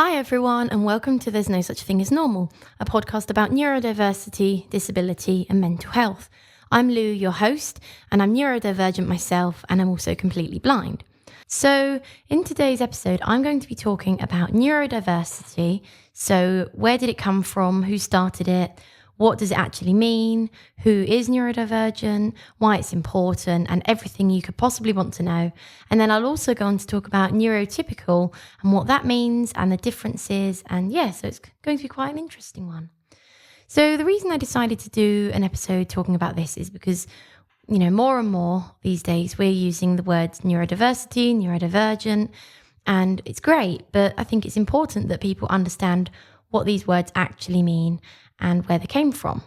Hi everyone, and welcome to There's No Such Thing as Normal, a podcast about neurodiversity, disability and mental health. I'm Lou, your host, and I'm neurodivergent myself, and I'm also completely blind. So in today's episode, I'm going to be talking about neurodiversity. So where did it come from? Who started it? What does it actually mean? Who is neurodivergent? Why it's important? And everything you could possibly want to know. And then I'll also go on to talk about neurotypical and what that means and the differences. And so it's going to be quite an interesting one. So the reason I decided to do an episode talking about this is because, more and more these days we're using the words neurodiversity, neurodivergent, and it's great. But I think it's important that people understand what these words actually mean and where they came from.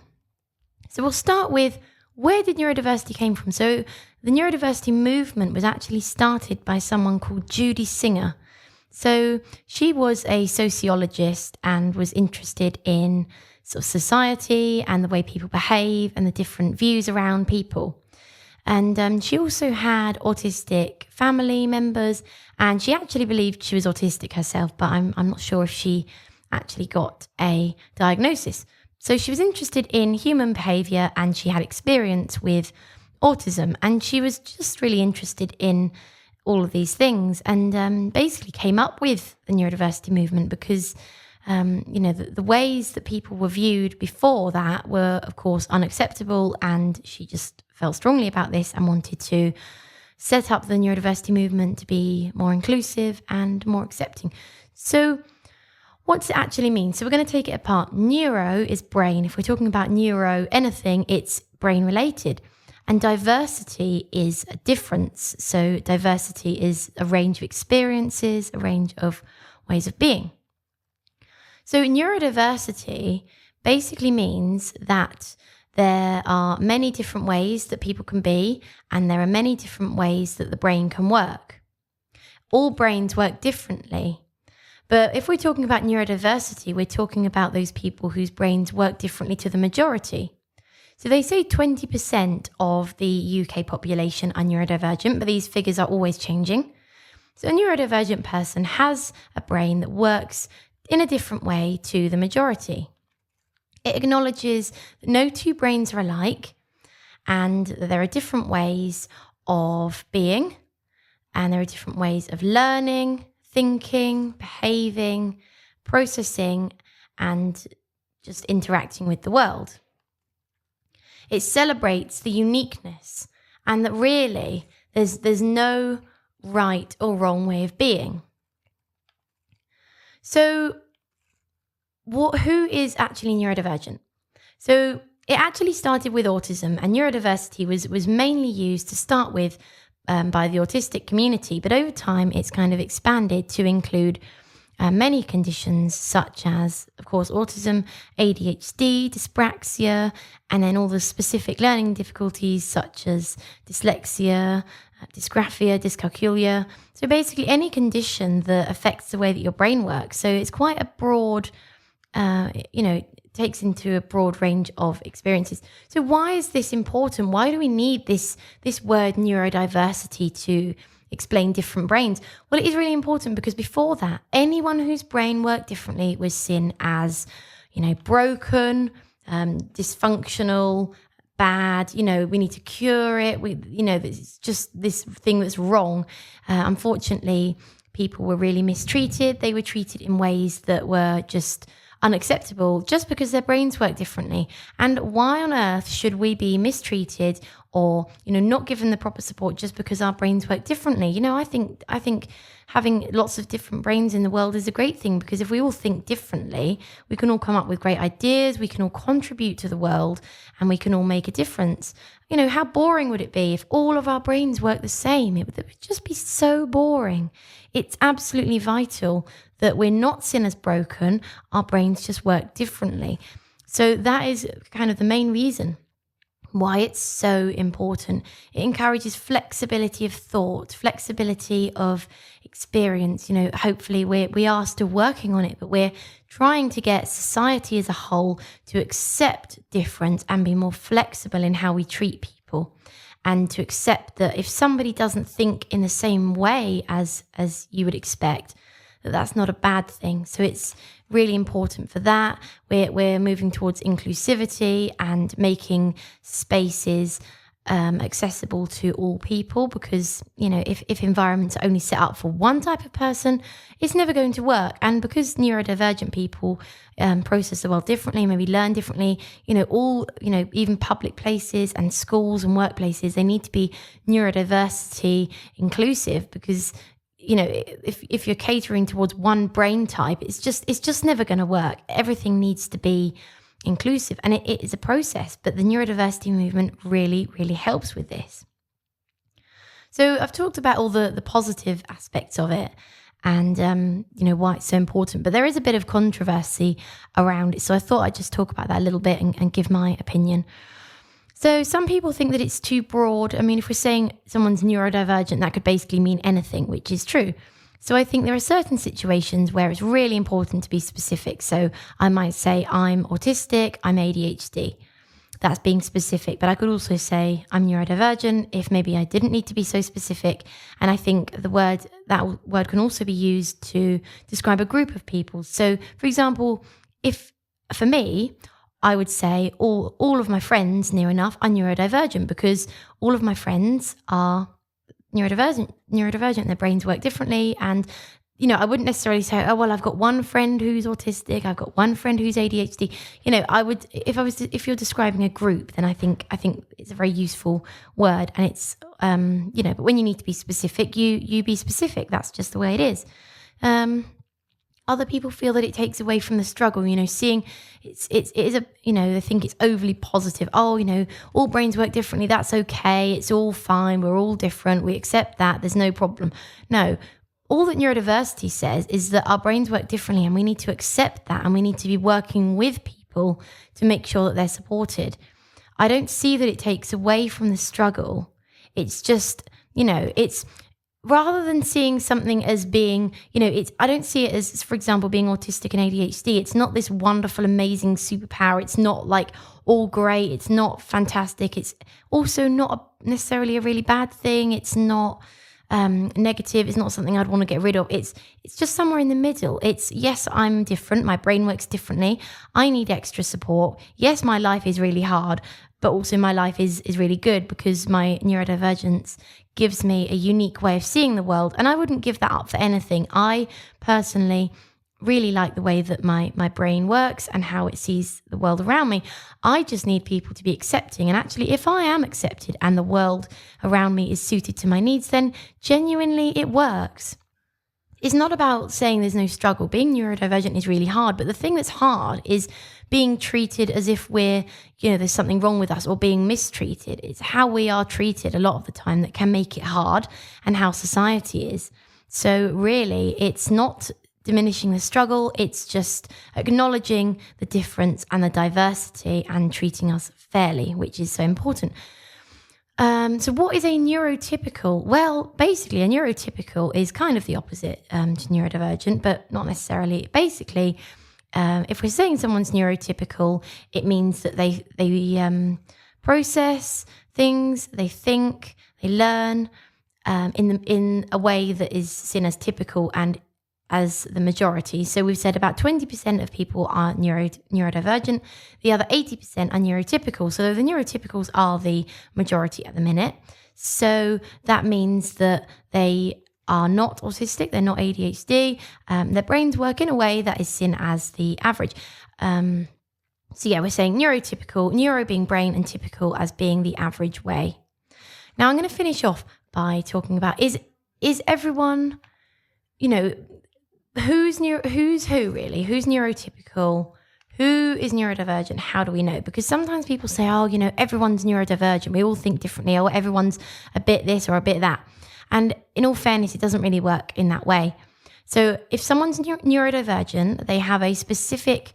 So we'll start with, where did neurodiversity came from? So the neurodiversity movement was actually started by someone called Judy Singer. So she was a sociologist and was interested in sort of society and the way people behave and the different views around people. And she also had autistic family members, and she actually believed she was autistic herself, but I'm not sure if she actually got a diagnosis. So she was interested in human behavior and she had experience with autism, and she was just really interested in all of these things and basically came up with the neurodiversity movement because, the ways that people were viewed before that were, of course, unacceptable, and she just felt strongly about this and wanted to set up the neurodiversity movement to be more inclusive and more accepting. So what does it actually mean? So we're going to take it apart. Neuro is brain. If we're talking about neuro anything, it's brain related. And diversity is a difference. So diversity is a range of experiences, a range of ways of being. So neurodiversity basically means that there are many different ways that people can be, and there are many different ways that the brain can work. All brains work differently. But if we're talking about neurodiversity, we're talking about those people whose brains work differently to the majority. So they say 20% of the UK population are neurodivergent, but these figures are always changing. So a neurodivergent person has a brain that works in a different way to the majority. It acknowledges that no two brains are alike, and that there are different ways of being, and there are different ways of learning, thinking, behaving, processing, and just interacting with the world. It celebrates the uniqueness and that really there's no right or wrong way of being. So who is actually neurodivergent? So it actually started with autism, and neurodiversity was mainly used to start with by the autistic community, but over time it's kind of expanded to include many conditions such as, of course, autism, ADHD, dyspraxia, and then all the specific learning difficulties such as dyslexia, dysgraphia, dyscalculia. So basically any condition that affects the way that your brain works. So it's quite a broad, takes into a broad range of experiences. So why is this important? Why do we need this word neurodiversity to explain different brains? Well, it is really important because before that, anyone whose brain worked differently was seen as, broken, dysfunctional, bad, we need to cure it. It's just this thing that's wrong. Unfortunately, people were really mistreated. They were treated in ways that were just unacceptable just because their brains work differently. And why on earth should we be mistreated or, not given the proper support just because our brains work differently? I think having lots of different brains in the world is a great thing, because if we all think differently, we can all come up with great ideas, we can all contribute to the world, and we can all make a difference. How boring would it be if all of our brains worked the same? It would just be so boring. It's absolutely vital that we're not seen as broken, our brains just work differently. So that is kind of the main reason why it's so important. It encourages flexibility of thought, flexibility of experience. Hopefully we are still working on it, but we're trying to get society as a whole to accept difference and be more flexible in how we treat people, and to accept that if somebody doesn't think in the same way as you would expect, that's not a bad thing. So it's really important for that. We're moving towards inclusivity and making spaces accessible to all people, because if environments are only set up for one type of person, it's never going to work. And because neurodivergent people process the world differently, maybe learn differently, even public places and schools and workplaces, they need to be neurodiversity inclusive, because if you're catering towards one brain type, it's just never going to work. Everything needs to be inclusive, and it is a process, but the neurodiversity movement really, really helps with this. So I've talked about all the positive aspects of it and why it's so important, but there is a bit of controversy around it, so I thought I'd just talk about that a little bit and give my opinion. So some people think that it's too broad. I mean, if we're saying someone's neurodivergent, that could basically mean anything, which is true. So I think there are certain situations where it's really important to be specific. So I might say I'm autistic, I'm ADHD. That's being specific. But I could also say I'm neurodivergent if maybe I didn't need to be so specific. And I think that word can also be used to describe a group of people. So for example, if for me, I would say all of my friends near enough are neurodivergent, because all of my friends are neurodivergent, their brains work differently. And I wouldn't necessarily say, oh well, I've got one friend who's autistic, I've got one friend who's ADHD. I would, if you're describing a group, then I think it's a very useful word. And it's but when you need to be specific, you be specific. That's just the way it is. Other people feel that it takes away from the struggle, seeing it is they think it's overly positive. Oh, all brains work differently. That's okay. It's all fine. We're all different. We accept that. There's no problem. No, all that neurodiversity says is that our brains work differently, and we need to accept that, and we need to be working with people to make sure that they're supported. I don't see that it takes away from the struggle. It's just, it's, rather than seeing something as being, I don't see it as, for example, being autistic and ADHD. It's not this wonderful, amazing superpower. It's not like all great. It's not fantastic. It's also not necessarily a really bad thing. It's not negative. It's not something I'd want to get rid of. It's just somewhere in the middle. It's, yes, I'm different. My brain works differently. I need extra support. Yes, my life is really hard, but also my life is really good because my neurodivergence gives me a unique way of seeing the world, and I wouldn't give that up for anything. I personally really like the way that my brain works and how it sees the world around me. I just need people to be accepting, and actually if I am accepted and the world around me is suited to my needs, then genuinely it works. It's not about saying there's no struggle. Being neurodivergent is really hard, but the thing that's hard is being treated as if we're, there's something wrong with us, or being mistreated. It's how we are treated a lot of the time that can make it hard, and how society is. So really, it's not diminishing the struggle. It's just acknowledging the difference and the diversity and treating us fairly, which is so important. So what is a neurotypical? Well, basically a neurotypical is kind of the opposite to neurodivergent, but not necessarily. Basically, if we're saying someone's neurotypical, it means that they process things, they think, they learn in a way that is seen as typical and as the majority. So we've said about 20% of people are neurodivergent. The other 80% are neurotypical. So the neurotypicals are the majority at the minute. So that means that they are not autistic, they're not ADHD. Their brains work in a way that is seen as the average. So yeah, we're saying neurotypical, neuro being brain and typical as being the average way. Now I'm going to finish off by talking about is everyone, who's who really? Who's neurotypical? Who is neurodivergent? How do we know? Because sometimes people say, everyone's neurodivergent. We all think differently, or everyone's a bit this or a bit that. And in all fairness, it doesn't really work in that way. So if someone's neurodivergent, they have a specific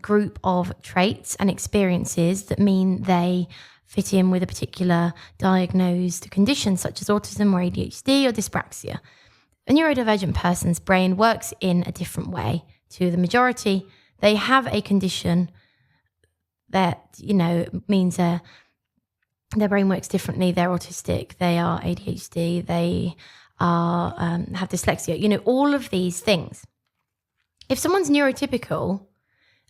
group of traits and experiences that mean they fit in with a particular diagnosed condition, such as autism or ADHD or dyspraxia. A neurodivergent person's brain works in a different way to the majority. They have a condition that, means their brain works differently. They're autistic, they are ADHD, they have dyslexia, all of these things. If someone's neurotypical,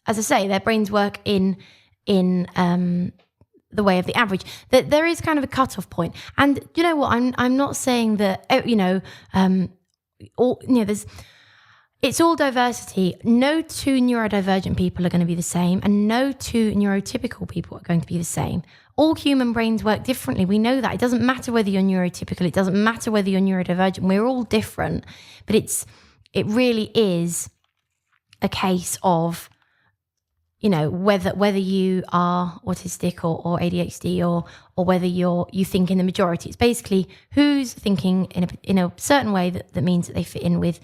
as I say, their brains work in the way of the average, that there is kind of a cutoff point. And you know what? I'm not saying that it's all diversity. No two neurodivergent people are going to be the same, and no two neurotypical people are going to be the same. All human brains work differently. We know that. It doesn't matter whether you're neurotypical. It doesn't matter whether you're neurodivergent. We're all different. But it really is a case of, whether you are autistic or ADHD or whether you think in the majority. It's basically who's thinking in a certain way that means that they fit in with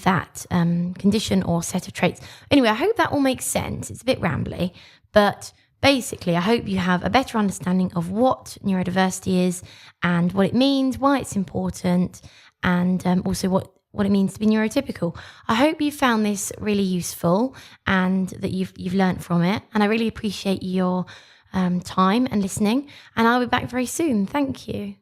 that condition or set of traits. Anyway, I hope that all makes sense. It's a bit rambly, but basically, I hope you have a better understanding of what neurodiversity is and what it means, why it's important, and also what it means to be neurotypical. I hope you found this really useful and that you've learnt from it. And I really appreciate your time and listening. And I'll be back very soon. Thank you.